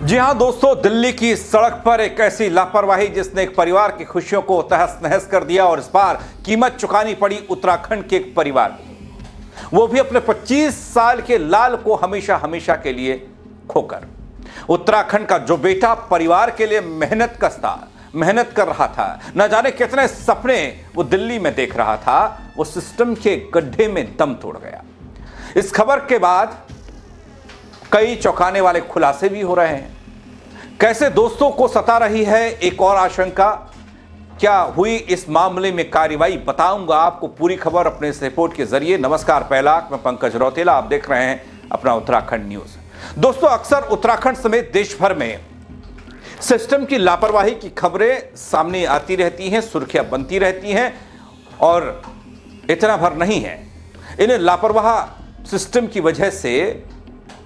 जी हां दोस्तों, दिल्ली की सड़क पर एक ऐसी लापरवाही जिसने एक परिवार की खुशियों को तहस नहस कर दिया और इस बार कीमत चुकानी पड़ी उत्तराखंड के एक परिवार को, वो भी अपने 25 साल के लाल को हमेशा हमेशा के लिए खोकर। उत्तराखंड का जो बेटा परिवार के लिए मेहनत कर रहा था, न जाने कितने सपने वो दिल्ली में देख रहा था, वो सिस्टम के गड्ढे में दम तोड़ गया। इस खबर के बाद कई चौंकाने वाले खुलासे भी हो रहे हैं। कैसे दोस्तों को सता रही है एक और आशंका, क्या हुई इस मामले में कार्रवाई, बताऊंगा आपको पूरी खबर अपने इस रिपोर्ट के जरिए। नमस्कार, पहला मैं पंकज रौतेला, आप देख रहे हैं अपना उत्तराखंड न्यूज। दोस्तों, अक्सर उत्तराखंड समेत देश भर में सिस्टम की लापरवाही की खबरें सामने आती रहती हैं, सुर्खियां बनती रहती हैं, और इतना भर नहीं है, इन लापरवाह सिस्टम की वजह से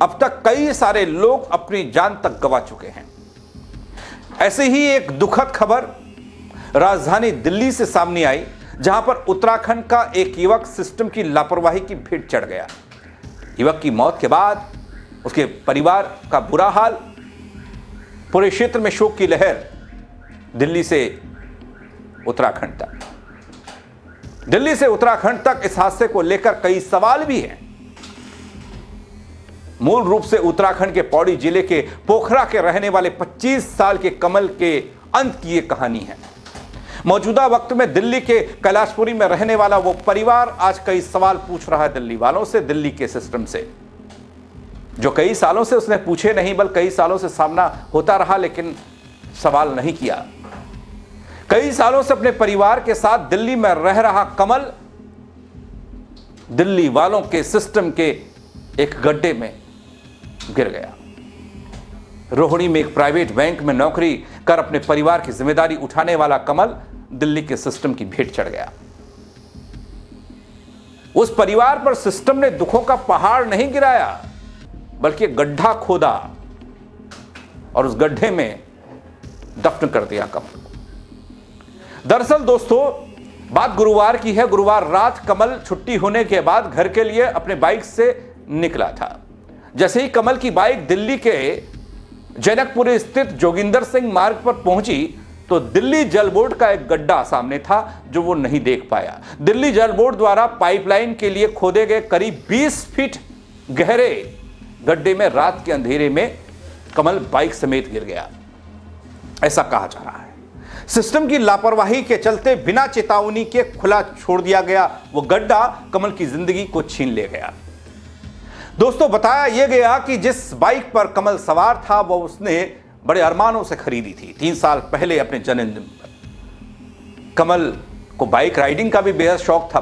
अब तक कई सारे लोग अपनी जान तक गंवा चुके हैं। ऐसे ही एक दुखद खबर राजधानी दिल्ली से सामने आई, जहां पर उत्तराखंड का एक युवक सिस्टम की लापरवाही की भेंट चढ़ गया। युवक की मौत के बाद उसके परिवार का बुरा हाल, पूरे क्षेत्र में शोक की लहर। दिल्ली से उत्तराखंड तक इस हादसे को लेकर कई सवाल भी हैं। मूल रूप से उत्तराखंड के पौड़ी जिले के पोखरा के रहने वाले 25 साल के कमल के अंत की यह कहानी है। मौजूदा वक्त में दिल्ली के कैलाशपुरी में रहने वाला वो परिवार आज कई सवाल पूछ रहा है दिल्ली वालों से, दिल्ली के सिस्टम से, जो कई सालों से उसने पूछे नहीं, बल्कि कई सालों से सामना होता रहा, लेकिन सवाल नहीं किया। कई सालों से अपने परिवार के साथ दिल्ली में रह रहा कमल दिल्ली वालों के सिस्टम के एक गड्ढे में गिर गया। रोहिणी में एक प्राइवेट बैंक में नौकरी कर अपने परिवार की जिम्मेदारी उठाने वाला कमल दिल्ली के सिस्टम की भेंट चढ़ गया। उस परिवार पर सिस्टम ने दुखों का पहाड़ नहीं गिराया, बल्कि गड्ढा खोदा और उस गड्ढे में दफन कर दिया कमल को। दरअसल दोस्तों, बात गुरुवार की है। गुरुवार रात कमल छुट्टी होने के बाद घर के लिए अपने बाइक से निकला था। जैसे ही कमल की बाइक दिल्ली के जनकपुरी स्थित जोगिंदर सिंह मार्ग पर पहुंची, तो दिल्ली जल बोर्ड का एक गड्ढा सामने था जो वो नहीं देख पाया। दिल्ली जल बोर्ड द्वारा पाइपलाइन के लिए खोदे गए करीब 20 फीट गहरे गड्ढे में रात के अंधेरे में कमल बाइक समेत गिर गया, ऐसा कहा जा रहा है। सिस्टम की लापरवाही के चलते बिना चेतावनी के खुला छोड़ दिया गया वो गड्ढा कमल की जिंदगी को छीन ले गया। दोस्तों, बताया यह गया कि जिस बाइक पर कमल सवार था वो उसने बड़े अरमानों से खरीदी थी 3 साल पहले अपने जन्मदिन पर। कमल को बाइक राइडिंग का भी बेहद शौक था।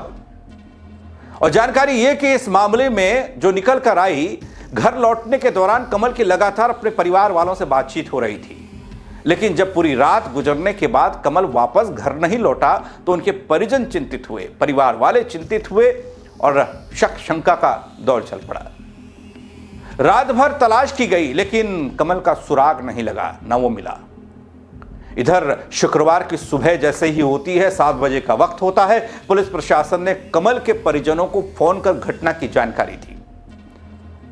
और जानकारी यह कि इस मामले में जो निकल कर आई, घर लौटने के दौरान कमल की लगातार अपने परिवार वालों से बातचीत हो रही थी, लेकिन जब पूरी रात गुजरने के बाद कमल वापस घर नहीं लौटा तो उनके परिजन चिंतित हुए, परिवार वाले चिंतित हुए और शक शंका का दौर चल पड़ा। रात भर तलाश की गई, लेकिन कमल का सुराग नहीं लगा, ना वो मिला। इधर शुक्रवार की सुबह जैसे ही होती है, 7 बजे का वक्त होता है, पुलिस प्रशासन ने कमल के परिजनों को फोन कर घटना की जानकारी दी,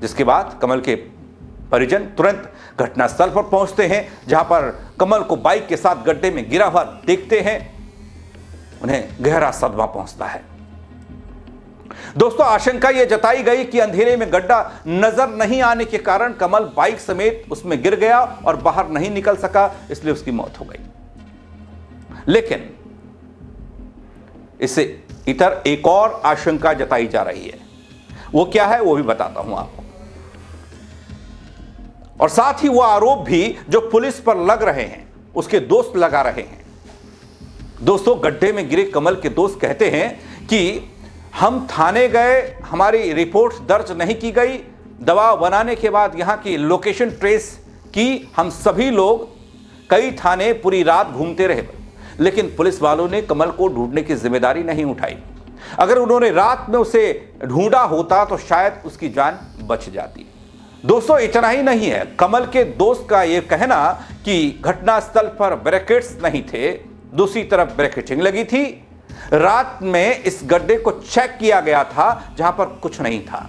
जिसके बाद कमल के परिजन तुरंत घटनास्थल पर पहुंचते हैं, जहां पर कमल को बाइक के साथ गड्ढे में गिरा हुआ देखते हैं। उन्हें गहरा सदमा पहुंचता है। दोस्तों, आशंका यह जताई गई कि अंधेरे में गड्ढा नजर नहीं आने के कारण कमल बाइक समेत उसमें गिर गया और बाहर नहीं निकल सका, इसलिए उसकी मौत हो गई। लेकिन इससे इतर एक और आशंका जताई जा रही है। वो क्या है, वो भी बताता हूं आपको, और साथ ही वो आरोप भी जो पुलिस पर लग रहे हैं, उसके दोस्त लगा रहे हैं। दोस्तों, गड्ढे में गिरे कमल के दोस्त कहते हैं कि हम थाने गए, हमारी रिपोर्ट दर्ज नहीं की गई, दबाव बनाने के बाद यहां की लोकेशन ट्रेस की, हम सभी लोग कई थाने पूरी रात घूमते रहे, लेकिन पुलिस वालों ने कमल को ढूंढने की जिम्मेदारी नहीं उठाई। अगर उन्होंने रात में उसे ढूंढा होता तो शायद उसकी जान बच जाती। दोस्तों, इतना ही नहीं है, कमल के दोस्त का यह कहना कि घटनास्थल पर बैरिकेड्स नहीं थे, दूसरी तरफ बैरिकेडिंग लगी थी। रात में इस गड्ढे को चेक किया गया था, जहां पर कुछ नहीं था।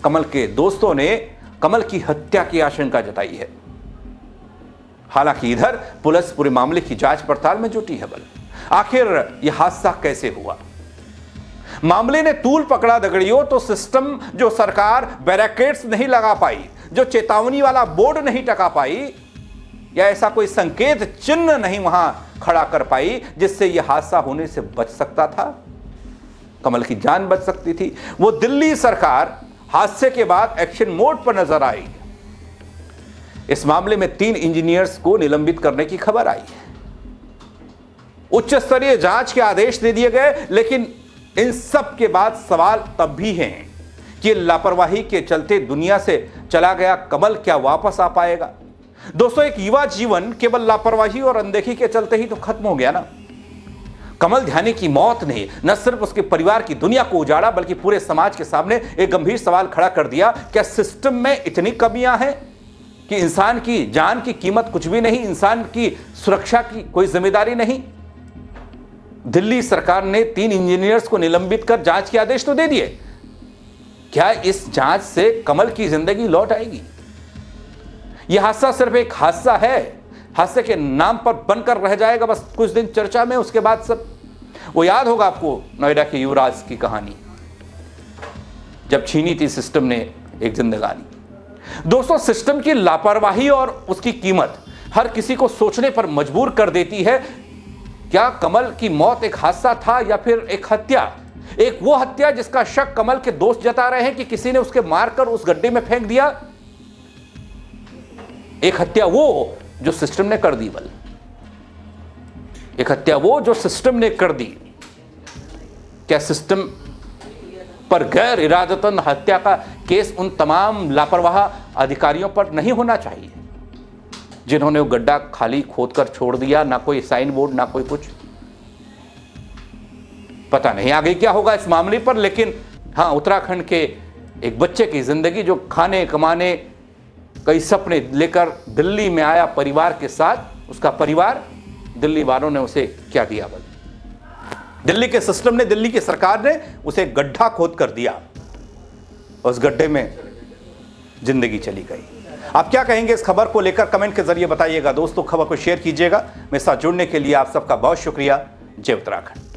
कमल के दोस्तों ने कमल की हत्या की आशंका जताई है। हालांकि इधर पुलिस पूरे मामले की जांच पड़ताल में जुटी है। बल आखिर यह हादसा कैसे हुआ? मामले ने तूल पकड़ा दगड़ियों तो सिस्टम जो सरकार बैरिकेड्स नहीं लगा पाई, जो चेतावनी वाला बोर्ड नहीं टका पाई, या ऐसा कोई संकेत चिन्ह नहीं वहां खड़ा कर पाई जिससे यह हादसा होने से बच सकता था, कमल की जान बच सकती थी, वो दिल्ली सरकार हादसे के बाद एक्शन मोड पर नजर आई। इस मामले में 3 इंजीनियर्स को निलंबित करने की खबर आई है। उच्च स्तरीय जांच के आदेश दे दिए गए, लेकिन इन सब के बाद सवाल तब भी हैं कि लापरवाही के चलते दुनिया से चला गया कमल क्या वापस आ पाएगा? दोस्तों, एक युवा जीवन केवल लापरवाही और अनदेखी के चलते ही तो खत्म हो गया ना। कमल ध्यानी की मौत ने न सिर्फ उसके परिवार की दुनिया को उजाड़ा, बल्कि पूरे समाज के सामने एक गंभीर सवाल खड़ा कर दिया, क्या सिस्टम में इतनी कमियां हैं कि इंसान की जान की कीमत कुछ भी नहीं, इंसान की सुरक्षा की कोई जिम्मेदारी नहीं? दिल्ली सरकार ने 3 इंजीनियर्स को निलंबित कर जांच के आदेश तो दे दिए। क्या इस जांच से कमल की जिंदगी लौट आएगी? यह हादसा सिर्फ एक हादसा है, हादसे के नाम पर बनकर रह जाएगा बस कुछ दिन चर्चा में, उसके बाद सब वो याद होगा आपको नोएडा के युवराज की कहानी, जब छीनी थी सिस्टम ने एक जिंदगानी। दोस्तों, सिस्टम की लापरवाही और उसकी कीमत हर किसी को सोचने पर मजबूर कर देती है। क्या कमल की मौत एक हादसा था या फिर एक हत्या? एक वो हत्या जिसका शक कमल के दोस्त जता रहे हैं कि किसी ने उसके मारकर उस गड्ढे में फेंक दिया, एक हत्या वो जो सिस्टम ने कर दी। बल एक हत्या वो जो सिस्टम ने कर दी। क्या सिस्टम पर गैर इरादतन हत्या का केस उन तमाम लापरवाह अधिकारियों पर नहीं होना चाहिए जिन्होंने वो गड्ढा खाली खोदकर छोड़ दिया? ना कोई साइन बोर्ड, ना कोई कुछ। पता नहीं आगे क्या होगा इस मामले पर, लेकिन हां, उत्तराखंड के एक बच्चे की जिंदगी जो खाने कमाने कई सपने लेकर दिल्ली में आया परिवार के साथ, उसका परिवार, दिल्ली वालों ने उसे क्या दिया? बल दिल्ली के सिस्टम ने, दिल्ली की सरकार ने उसे गड्ढा खोद कर दिया, उस गड्ढे में जिंदगी चली गई। आप क्या कहेंगे इस खबर को लेकर? कमेंट के जरिए बताइएगा। दोस्तों, खबर को शेयर कीजिएगा। मेरे साथ जुड़ने के लिए आप सबका बहुत शुक्रिया। जय उत्तराखंड।